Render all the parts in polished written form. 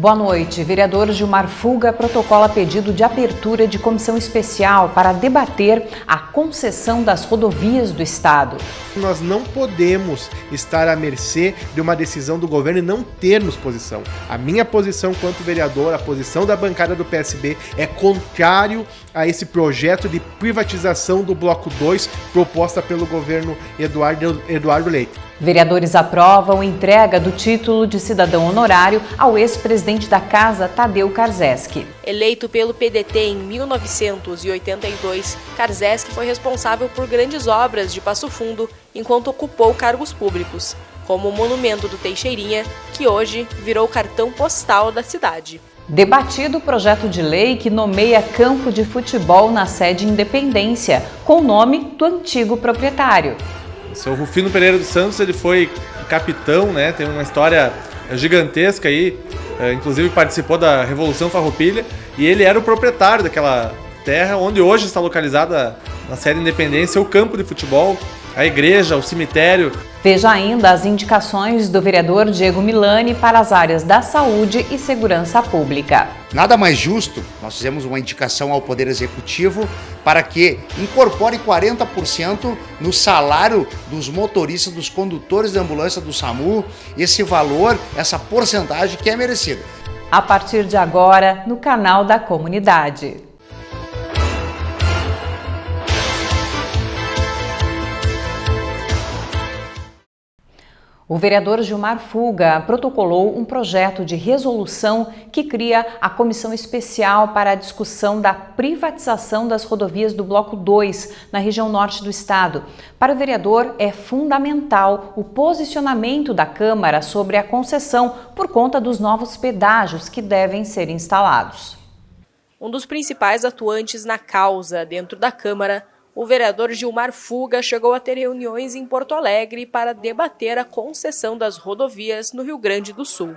Boa noite. Vereador Gilmar Fuga protocola pedido de abertura de comissão especial para debater a concessão das rodovias do Estado. Nós não podemos estar à mercê de uma decisão do governo e não termos posição. A minha posição quanto vereador, a posição da bancada do PSB é contrário a esse projeto de privatização do Bloco 2 proposta pelo governo Eduardo Leite. Vereadores aprovam entrega do título de cidadão honorário ao ex-presidente da Casa, Tadeu Karzeski. Eleito pelo PDT em 1982, Karzeski foi responsável por grandes obras de Passo Fundo enquanto ocupou cargos públicos, como o Monumento do Teixeirinha, que hoje virou cartão postal da cidade. Debatido o projeto de lei que nomeia campo de futebol na sede Independência, com o nome do antigo proprietário. O seu Rufino Pereira dos Santos, ele foi capitão, né? Tem uma história gigantesca aí, inclusive participou da Revolução Farroupilha, e ele era o proprietário daquela terra onde hoje está localizada na sede Independência o campo de futebol, a igreja, o cemitério. Veja ainda as indicações do vereador Diego Milani para as áreas da saúde e segurança pública. Nada mais justo, nós fizemos uma indicação ao Poder Executivo para que incorpore 40% no salário dos motoristas, dos condutores de ambulância do SAMU, esse valor, essa porcentagem que é merecida. A partir de agora, no canal da comunidade. O vereador Gilmar Fuga protocolou um projeto de resolução que cria a comissão especial para a discussão da privatização das rodovias do Bloco 2, na região norte do estado. Para o vereador, é fundamental o posicionamento da Câmara sobre a concessão por conta dos novos pedágios que devem ser instalados. Um dos principais atuantes na causa dentro da Câmara, o vereador Gilmar Fuga chegou a ter reuniões em Porto Alegre para debater a concessão das rodovias no Rio Grande do Sul.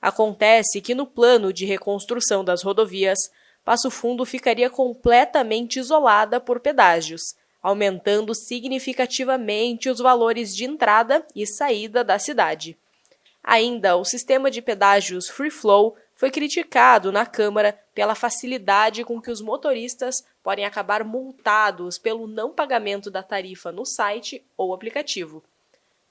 Acontece que no plano de reconstrução das rodovias, Passo Fundo ficaria completamente isolada por pedágios, aumentando significativamente os valores de entrada e saída da cidade. Ainda, o sistema de pedágios Free Flow foi criticado na Câmara pela facilidade com que os motoristas podem acabar multados pelo não pagamento da tarifa no site ou aplicativo.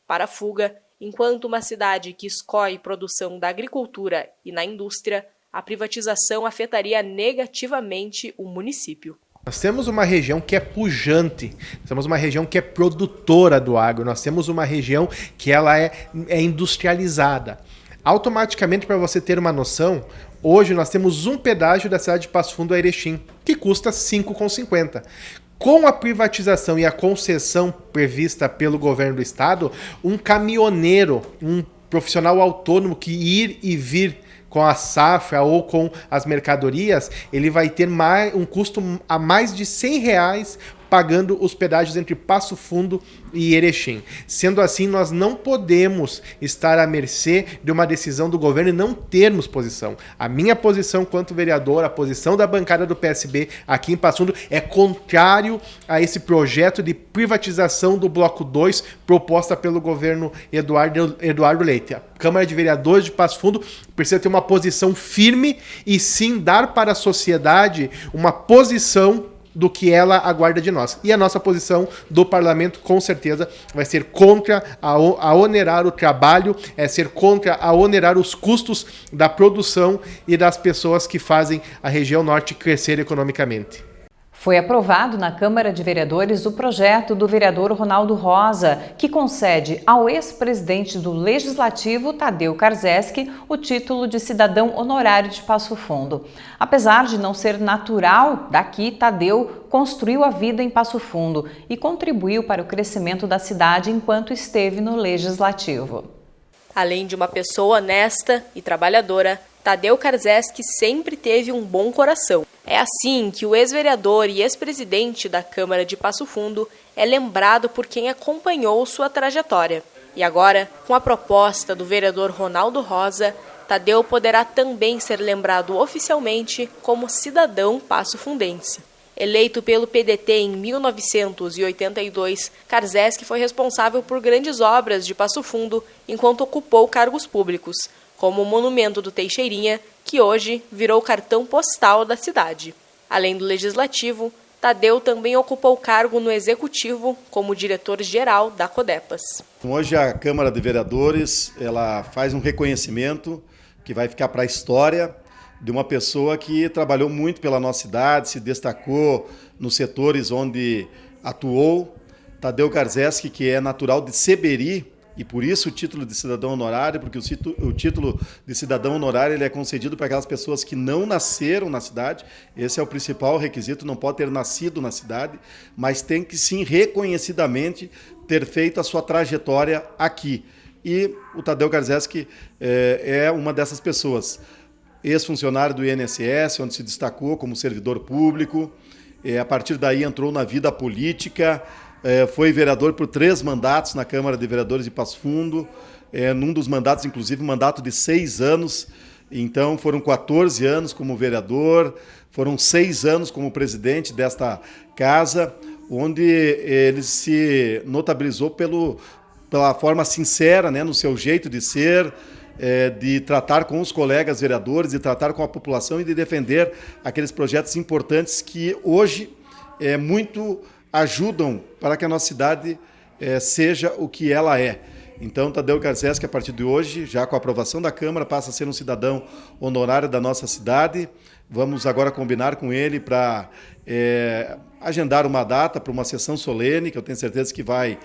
Para Fuga, enquanto uma cidade que escolhe produção da agricultura e na indústria, a privatização afetaria negativamente o município. Nós temos uma região que é pujante, nós temos uma região que é produtora do agro, nós temos uma região que ela é industrializada. Automaticamente, para você ter uma noção, hoje nós temos um pedágio da cidade de Passo Fundo a Erechim, que custa R$ 5,50. Com a privatização e a concessão prevista pelo governo do estado, um caminhoneiro, um profissional autônomo que ir e vir com a safra ou com as mercadorias, ele vai ter um custo a mais de R$ 100 pagando os pedágios entre Passo Fundo e Erechim. Sendo assim, nós não podemos estar à mercê de uma decisão do governo e não termos posição. A minha posição quanto vereador, a posição da bancada do PSB aqui em Passo Fundo é contrário a esse projeto de privatização do Bloco 2 proposta pelo governo Eduardo Leite. A Câmara de Vereadores de Passo Fundo precisa ter uma posição firme e sim dar para a sociedade uma posição do que ela aguarda de nós. E a nossa posição do parlamento, com certeza, vai ser contra a onerar o trabalho, ser contra a onerar os custos da produção e das pessoas que fazem a região norte crescer economicamente. Foi aprovado na Câmara de Vereadores o projeto do vereador Ronaldo Rosa, que concede ao ex-presidente do Legislativo, Tadeu Karzeski, o título de cidadão honorário de Passo Fundo. Apesar de não ser natural daqui, Tadeu construiu a vida em Passo Fundo e contribuiu para o crescimento da cidade enquanto esteve no Legislativo. Além de uma pessoa honesta e trabalhadora, Tadeu Karzeski sempre teve um bom coração. É assim que o ex-vereador e ex-presidente da Câmara de Passo Fundo é lembrado por quem acompanhou sua trajetória. E agora, com a proposta do vereador Ronaldo Rosa, Tadeu poderá também ser lembrado oficialmente como cidadão passofundense. Eleito pelo PDT em 1982, Karzeski foi responsável por grandes obras de Passo Fundo enquanto ocupou cargos públicos, como o Monumento do Teixeirinha, que hoje virou o cartão postal da cidade. Além do Legislativo, Tadeu também ocupou cargo no Executivo como diretor-geral da Codepas. Hoje a Câmara de Vereadores ela faz um reconhecimento que vai ficar para a história de uma pessoa que trabalhou muito pela nossa cidade, se destacou nos setores onde atuou. Tadeu Karzeski, que é natural de Seberi, e por isso o título de cidadão honorário, porque o título de cidadão honorário ele é concedido para aquelas pessoas que não nasceram na cidade. Esse é o principal requisito, não pode ter nascido na cidade, mas tem que sim reconhecidamente ter feito a sua trajetória aqui. E o Tadeu Karzeski é uma dessas pessoas. Ex-funcionário do INSS, onde se destacou como servidor público, a partir daí entrou na vida política, foi vereador por 3 mandatos na Câmara de Vereadores de Passo Fundo, num dos mandatos, inclusive, um mandato de 6 anos, então foram 14 anos como vereador, foram 6 anos como presidente desta casa, onde ele se notabilizou pela forma sincera, né, no seu jeito de ser, de tratar com os colegas vereadores, de tratar com a população e de defender aqueles projetos importantes que hoje muito ajudam para que a nossa cidade seja o que ela é. Então, Tadeu Karzeski, a partir de hoje, já com a aprovação da Câmara, passa a ser um cidadão honorário da nossa cidade. Vamos agora combinar com ele para agendar uma data para uma sessão solene, que eu tenho certeza que vai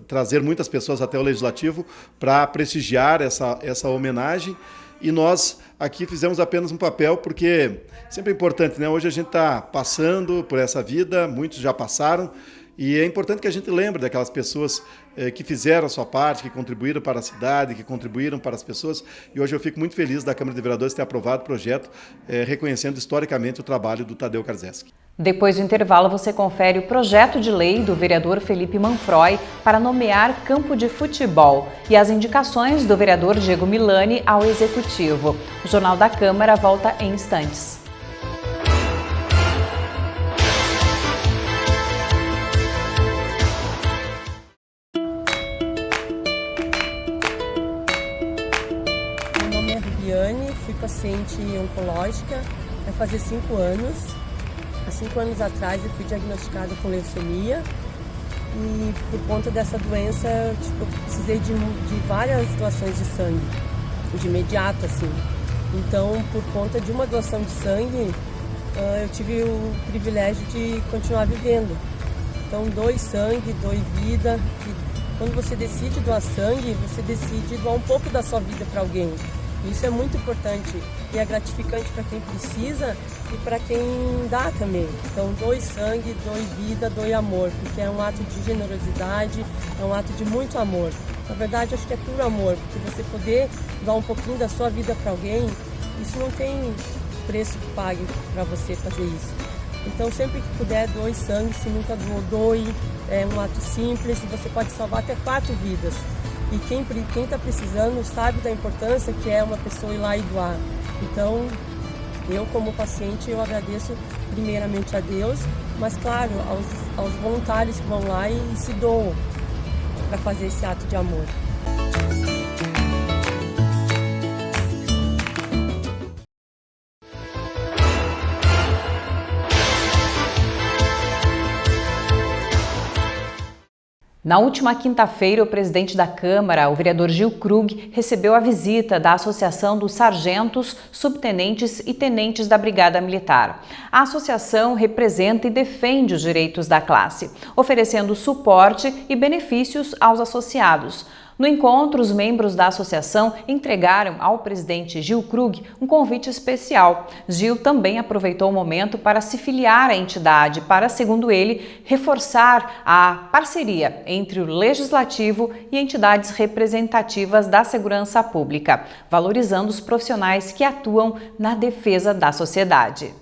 trazer muitas pessoas até o Legislativo para prestigiar essa homenagem. E nós aqui fizemos apenas um papel, porque sempre é importante, né? Hoje a gente está passando por essa vida, muitos já passaram, e é importante que a gente lembre daquelas pessoas que fizeram a sua parte, que contribuíram para a cidade, que contribuíram para as pessoas. E hoje eu fico muito feliz da Câmara de Vereadores ter aprovado o projeto, reconhecendo historicamente o trabalho do Tadeu Karzeski. Depois do intervalo, você confere o projeto de lei do vereador Felipe Manfroy para nomear campo de futebol e as indicações do vereador Diego Milani ao Executivo. O Jornal da Câmara volta em instantes. Fui paciente oncológica, vai fazer 5 anos. Há 5 anos atrás eu fui diagnosticada com leucemia e por conta dessa doença eu precisei de várias doações de sangue, de imediato assim. Então, por conta de uma doação de sangue, eu tive o privilégio de continuar vivendo. Então, doe sangue, doe vida. E quando você decide doar sangue, você decide doar um pouco da sua vida para alguém. Isso é muito importante e é gratificante para quem precisa e para quem dá também. Então, doe sangue, doe vida, doe amor, porque é um ato de generosidade, é um ato de muito amor. Na verdade, acho que é puro amor, porque você poder dar um pouquinho da sua vida para alguém, isso não tem preço que pague para você fazer isso. Então, sempre que puder, doe sangue, se nunca doou, doe. É um ato simples e você pode salvar até 4 vidas. E quem está precisando sabe da importância que é uma pessoa ir lá e doar. Então, eu como paciente, eu agradeço primeiramente a Deus, mas claro, aos voluntários que vão lá e se doam para fazer esse ato de amor. Na última quinta-feira, o presidente da Câmara, o vereador Gil Krug, recebeu a visita da Associação dos Sargentos, Subtenentes e Tenentes da Brigada Militar. A associação representa e defende os direitos da classe, oferecendo suporte e benefícios aos associados. No encontro, os membros da associação entregaram ao presidente Gil Krug um convite especial. Gil também aproveitou o momento para se filiar à entidade para, segundo ele, reforçar a parceria entre o Legislativo e entidades representativas da segurança pública, valorizando os profissionais que atuam na defesa da sociedade.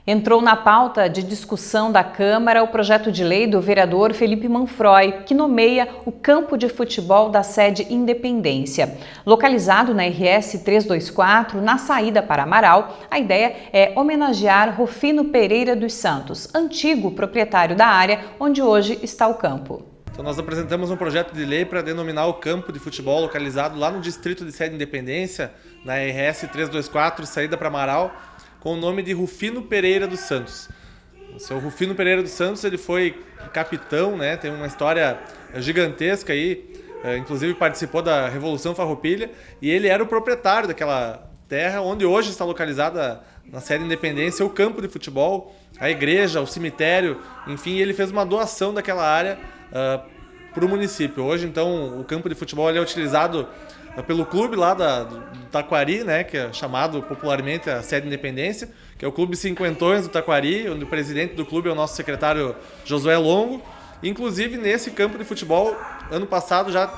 Entrou na pauta de discussão da Câmara o projeto de lei do vereador Felipe Manfroy, que nomeia o campo de futebol da sede Independência. Localizado na RS 324, na saída para Amaral, a ideia é homenagear Rufino Pereira dos Santos, antigo proprietário da área onde hoje está o campo. Então nós apresentamos um projeto de lei para denominar o campo de futebol localizado lá no distrito de Sede Independência, na RS 324, saída para Amaral, com o nome de Rufino Pereira dos Santos. O seu Rufino Pereira dos Santos, ele foi capitão, né? Tem uma história gigantesca aí, inclusive participou da Revolução Farroupilha, e ele era o proprietário daquela terra onde hoje está localizada na Sede Independência o campo de futebol, a igreja, o cemitério, enfim, ele fez uma doação daquela área para o município. Hoje, então, o campo de futebol ele é utilizado pelo clube lá do Taquari, né, que é chamado popularmente a Sede Independência, que é o Clube Cinquentões do Taquari, onde o presidente do clube é o nosso secretário Josué Longo. Inclusive, nesse campo de futebol, ano passado já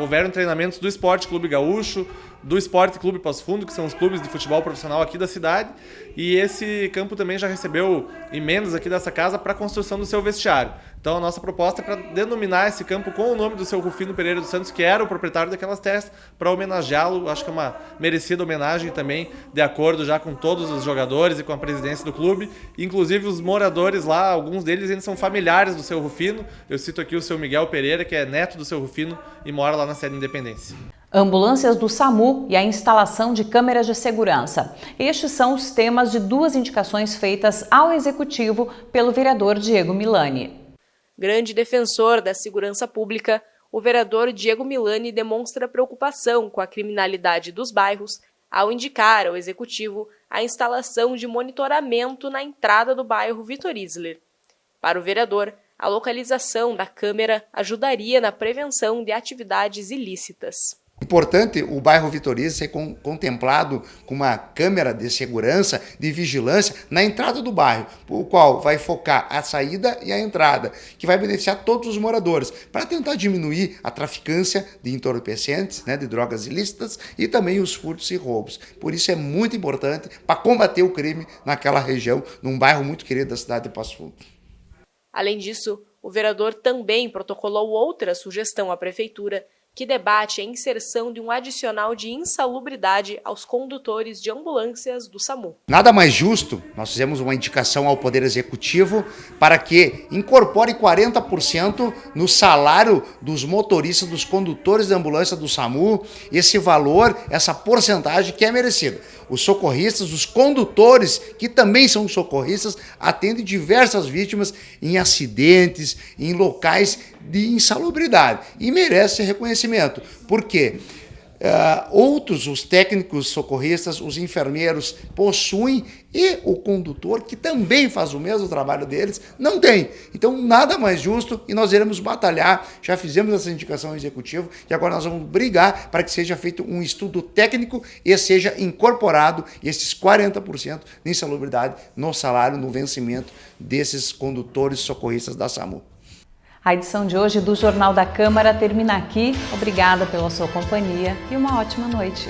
houveram treinamentos do Esporte Clube Gaúcho, do Esporte Clube Passo Fundo, que são os clubes de futebol profissional aqui da cidade, e esse campo também já recebeu emendas aqui dessa casa para a construção do seu vestiário. Então a nossa proposta é para denominar esse campo com o nome do seu Rufino Pereira dos Santos, que era o proprietário daquelas terras, para homenageá-lo. Acho que é uma merecida homenagem também, de acordo já com todos os jogadores e com a presidência do clube. Inclusive os moradores lá, alguns deles eles são familiares do seu Rufino. Eu cito aqui o seu Miguel Pereira, que é neto do seu Rufino e mora lá na Sede Independência. Ambulâncias do SAMU e a instalação de câmeras de segurança. Estes são os temas de duas indicações feitas ao Executivo pelo vereador Diego Milani. Grande defensor da segurança pública, o vereador Diego Milani demonstra preocupação com a criminalidade dos bairros ao indicar ao Executivo a instalação de monitoramento na entrada do bairro Vitor Isler. Para o vereador, a localização da câmera ajudaria na prevenção de atividades ilícitas. Importante o bairro Vitor Isler ser contemplado com uma câmera de segurança, de vigilância na entrada do bairro, o qual vai focar a saída e a entrada, que vai beneficiar todos os moradores, para tentar diminuir a traficância de entorpecentes, né, de drogas ilícitas e também os furtos e roubos. Por isso é muito importante para combater o crime naquela região, num bairro muito querido da cidade de Passo Fundo. Além disso, o vereador também protocolou outra sugestão à Prefeitura, que debate a inserção de um adicional de insalubridade aos condutores de ambulâncias do SAMU. Nada mais justo, nós fizemos uma indicação ao Poder Executivo para que incorpore 40% no salário dos motoristas, dos condutores de ambulância do SAMU, esse valor, essa porcentagem que é merecida. Os socorristas, os condutores, que também são socorristas, atendem diversas vítimas em acidentes, em locais de insalubridade e merece reconhecimento. Por quê? Os técnicos socorristas, os enfermeiros possuem e o condutor, que também faz o mesmo trabalho deles, não tem. Então, nada mais justo e nós iremos batalhar. Já fizemos essa indicação ao Executivo e agora nós vamos brigar para que seja feito um estudo técnico e seja incorporado esses 40% de insalubridade no salário, no vencimento desses condutores socorristas da SAMU. A edição de hoje do Jornal da Câmara termina aqui. Obrigada pela sua companhia e uma ótima noite.